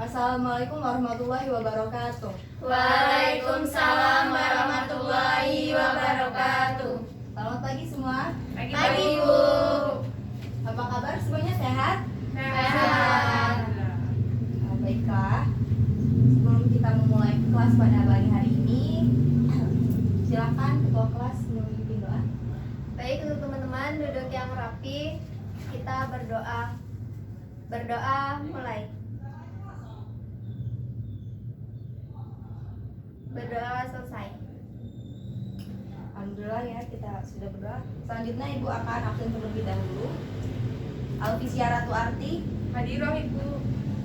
Assalamualaikum warahmatullahi wabarakatuh. Waalaikumsalam warahmatullahi wabarakatuh. Selamat pagi semua. Pagi, Bu. Apa kabar semuanya, sehat? Sehat. Baiklah. Sebelum kita memulai kelas pada pagi hari ini, silakan ketua kelas memimpin doa. Baik, untuk teman-teman duduk yang rapi. Kita berdoa. Berdoa mulai. Berdoa selesai. Alhamdulillah ya, kita sudah berdoa. Selanjutnya Ibu akan absen terlebih dahulu. Alfisya Ratu Arti, Hadiroh Ibu.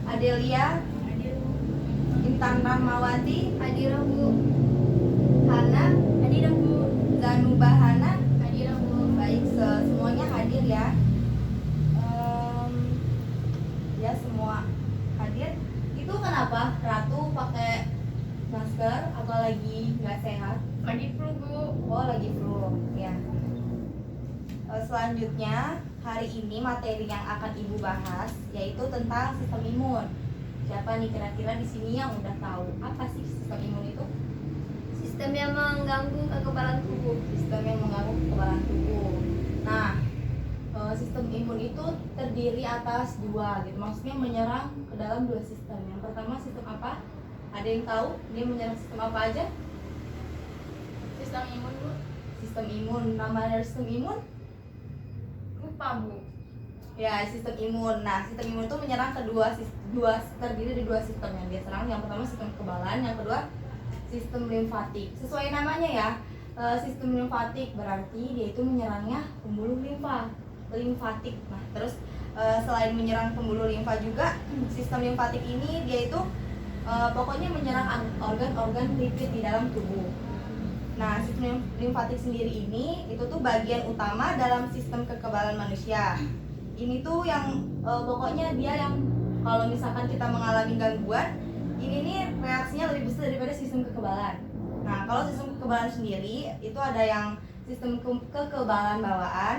Adelia, Hadir. Intan Rahmawati, Hadirah, Bu. Hana, Hadirah, Bu. Zanubahana. Hadirah, Bu. Baik, semuanya hadir ya. Ya, semua hadir. Itu kenapa Ratu pakai masker? Apalagi nggak sehat? Lagi flu, Bu. Oh, lagi flu ya. Selanjutnya hari ini materi yang akan Ibu bahas yaitu tentang sistem imun. Siapa nih kira-kira di sini yang udah tahu apa sih sistem imun itu? Sistem yang mengganggu kekebalan tubuh. Sistem yang mengganggu kekebalan tubuh. Nah, sistem imun itu terdiri atas dua gitu. Maksudnya menyerang ke dalam dua sistem. Yang pertama sistem apa? Ada yang tahu dia menyerang sistem apa aja? Sistem imun, Bu. Sistem imun. Nama dari sistem imun? Lupa, Bu. Ya, sistem imun. Nah, sistem imun itu menyerang terdiri dari dua sistem yang dia serang. Yang pertama sistem kekebalan, yang kedua sistem limfatik. Sesuai namanya ya, sistem limfatik berarti dia itu menyerangnya pembuluh limfatik. Nah, terus selain menyerang pembuluh limfa juga, sistem limfatik ini dia itu pokoknya menyerang organ-organ lipid di dalam tubuh. Nah, sistem limfatik sendiri ini itu tuh bagian utama dalam sistem kekebalan manusia. Ini tuh yang pokoknya dia yang kalau misalkan kita mengalami gangguan, ini nih reaksinya lebih besar daripada sistem kekebalan. Nah, kalau sistem kekebalan sendiri itu ada yang sistem kekebalan bawaan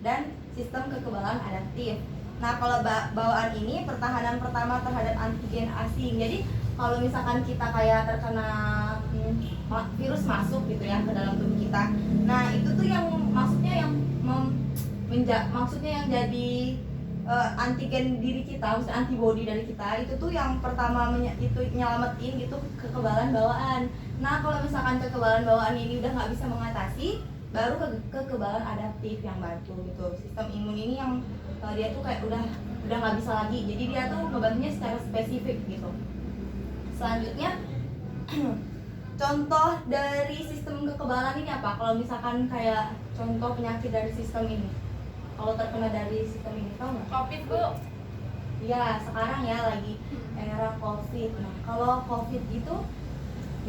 dan sistem kekebalan adaptif. Nah, kalau bawaan ini pertahanan pertama terhadap antigen asing. Jadi kalau misalkan kita kayak terkena virus masuk gitu ya ke dalam tubuh kita, nah itu tuh yang maksudnya yang maksudnya yang jadi antigen diri kita, maksudnya antibody dari kita itu tuh yang pertama itu nyelamatin gitu kekebalan bawaan. Nah, kalau misalkan kekebalan bawaan ini udah nggak bisa mengatasi, baru kekebalan adaptif yang bantu gitu. Sistem imun ini yang dia tuh kayak udah nggak bisa lagi, jadi dia tuh ngebantunya secara spesifik gitu. Selanjutnya contoh dari sistem kekebalan ini apa? Kalau misalkan kayak contoh penyakit dari sistem ini, kalau terkena dari sistem ini, tahu nggak? Covid, Bu. Ya, sekarang ya lagi era COVID. Nah, kalau COVID itu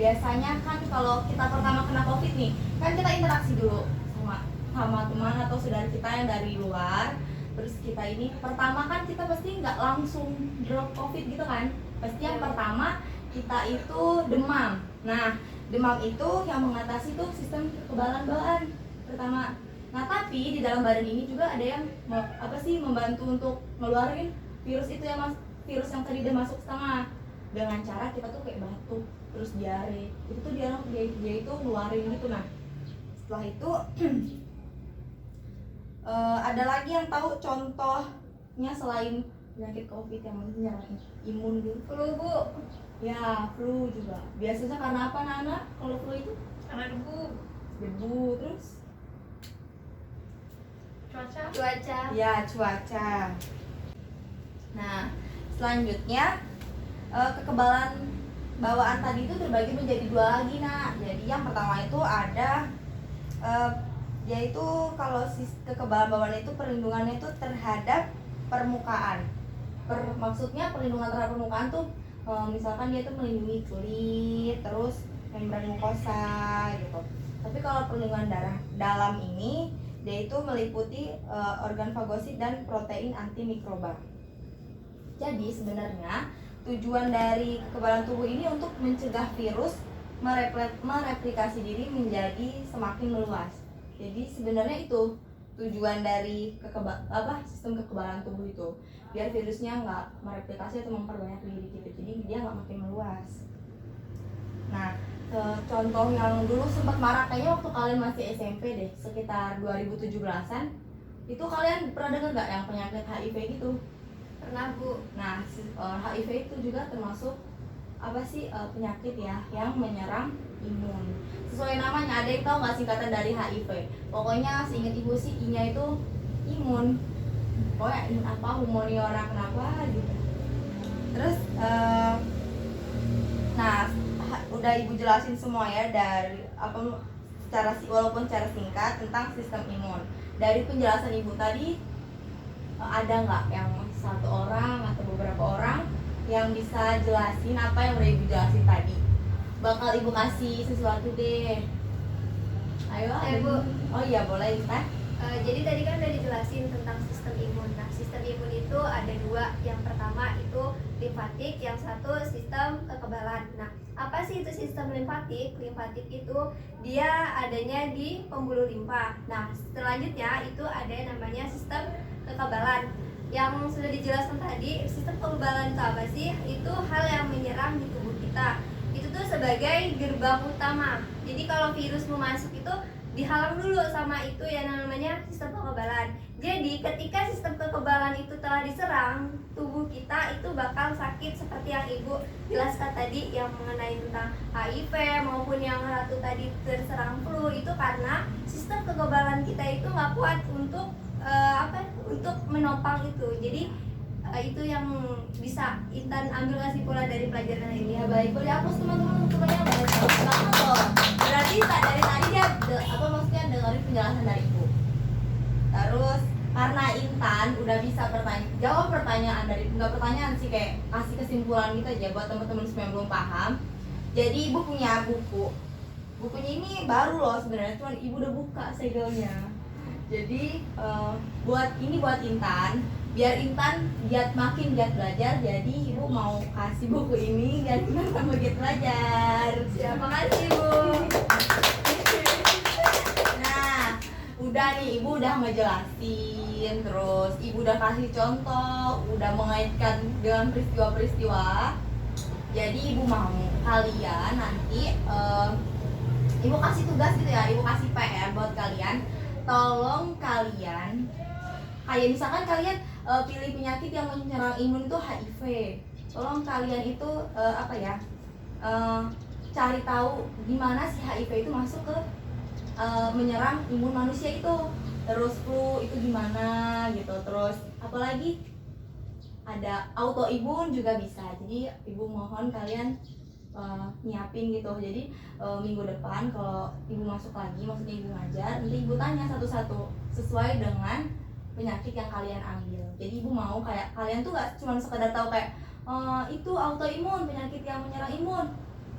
biasanya kan kalau kita pertama kena COVID nih, kan kita interaksi dulu sama teman atau saudara kita yang dari luar. Terus kita ini pertama kan kita pasti nggak langsung drop COVID gitu kan. Pasti yang pertama kita itu demam. Nah, demam itu yang mengatasi tuh sistem kekebalan bawaan pertama. Nah, tapi di dalam badan ini juga ada yang membantu untuk ngeluarin virus itu ya, Mas. Virus yang tadi udah masuk setengah. Dengan cara kita tuh kayak batuk, terus diare. Itu tuh dia itu ngeluarin gitu. Nah, setelah itu ada lagi yang tahu contohnya selain penyakit COVID yang menyerang imun gitu? Flu, Bu. Ya, flu juga. Biasanya karena apa, Nana? Kalau flu itu Karena debu, terus cuaca. ya cuaca. Nah, selanjutnya kekebalan bawaan tadi itu terbagi menjadi dua lagi, Nak. Jadi yang pertama itu ada yaitu kalau kekebalan bawaan itu perlindungannya itu terhadap permukaan. Maksudnya perlindungan terhadap permukaan tuh misalkan dia tuh melindungi kulit, terus membran mukosa gitu. Tapi kalau perlindungan darah dalam ini dia itu meliputi organ fagosit dan protein antimikroba. Jadi sebenarnya tujuan dari kekebalan tubuh ini untuk mencegah virus mereplikasi diri menjadi semakin meluas. Jadi sebenarnya itu tujuan dari sistem kekebalan tubuh itu biar virusnya nggak mereplikasi atau memperbanyak diri gitu, jadi dia nggak makin meluas. Nah, contoh yang dulu sempat marak kayaknya waktu kalian masih SMP deh, sekitar 2017-an, itu kalian pernah dengar nggak yang penyakit HIV gitu? Pernah Bu. Nah, HIV itu juga termasuk penyakit ya yang menyerang imun. Sesuai namanya, ada yang tahu nggak singkatan dari HIV? Pokoknya seingat ibu sih I-nya itu imun. Pokoknya imun apa, humaniora kenapa gitu. Terus udah ibu jelasin semua ya dari walaupun secara singkat tentang sistem imun. Dari penjelasan ibu tadi, ada nggak yang satu orang atau beberapa orang yang bisa jelasin apa yang udah ibu jelasin tadi? Bakal ibu kasih sesuatu deh. Ayo Bu. Oh iya boleh kan? Jadi tadi kan udah dijelasin tentang sistem imun. Nah, sistem imun itu ada dua. Yang pertama itu limfatik, yang satu sistem kekebalan. Nah, apa sih itu sistem limfatik? Limfatik itu dia adanya di pembuluh limfa. Nah, selanjutnya itu ada yang namanya sistem kekebalan. Yang sudah dijelaskan tadi, sistem kekebalan itu apa sih? Itu hal yang menyerang di tubuh kita. Itu tuh sebagai gerbang utama. Jadi kalau virus mau masuk itu dihalang dulu sama itu yang namanya sistem kekebalan. Jadi ketika sistem kekebalan itu telah diserang, tubuh kita itu bakal sakit seperti yang ibu jelaskan tadi yang mengenai tentang HIV maupun yang Ratu tadi terserang flu, itu karena sistem kekebalan kita itu nggak kuat untuk untuk menopang itu. Jadi itu yang bisa Intan ambil kesimpulan dari pelajaran ini. Ya baik, boleh hapus teman-teman banget loh. Berarti dari tadi dia maksudnya dengerin penjelasan dari ibu. Terus karena Intan udah bisa jawab pertanyaan dari, nggak pertanyaan sih, kayak kasih kesimpulan gitu aja buat teman-teman semua yang belum paham. Jadi ibu punya bukunya ini baru loh sebenarnya, cuman ibu udah buka segelnya. Jadi buat Intan, biar Intan makin giat belajar, jadi ibu mau kasih buku ini biar Intan tambah giat belajar. Terima kasih Bu. Nah, udah nih ibu udah ngejelasin, terus ibu udah kasih contoh, udah mengaitkan dengan peristiwa-peristiwa. Jadi ibu mau kalian nanti ibu kasih tugas gitu ya, ibu kasih PR buat kalian. Tolong kalian, kayak misalkan kalian pilih penyakit yang menyerang imun itu HIV. Tolong kalian itu cari tahu gimana si HIV itu masuk ke menyerang imun manusia itu. Terus flu itu gimana gitu. Terus apalagi ada autoimun juga bisa. Jadi ibu mohon kalian nyiapin gitu. Jadi minggu depan kalau ibu masuk lagi, maksudnya ibu ngajar, nanti ibu tanya satu-satu sesuai dengan penyakit yang kalian ambil. Jadi ibu mau kayak kalian tuh gak cuma sekedar tahu kayak itu autoimun, penyakit yang menyerang imun,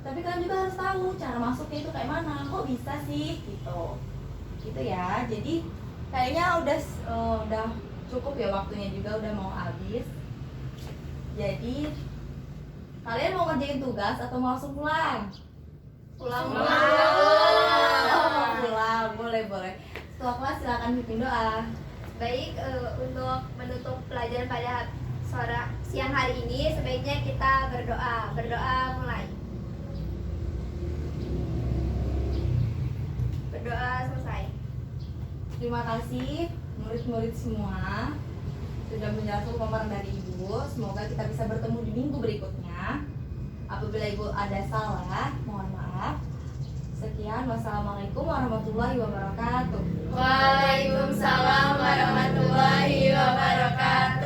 tapi kalian juga harus tahu cara masuknya itu kayak mana, kok bisa sih gitu ya. Jadi kayaknya udah cukup ya, waktunya juga udah mau habis. Jadi kalian mau ngerjain tugas atau mau langsung pulang? Pulang. Pulang, boleh. Setelah kelas silakan pimpin doa. Baik, untuk menutup pelajaran pada siang hari ini sebaiknya kita berdoa. Berdoa mulai. Berdoa selesai. Terima kasih murid-murid semua sudah menjawab paparan dari ibu. Semoga kita bisa bertemu di minggu berikutnya. Apabila ibu ada salah, mohon maaf. Sekian, wassalamualaikum warahmatullahi wabarakatuh. Waalaikumsalam warahmatullahi wabarakatuh.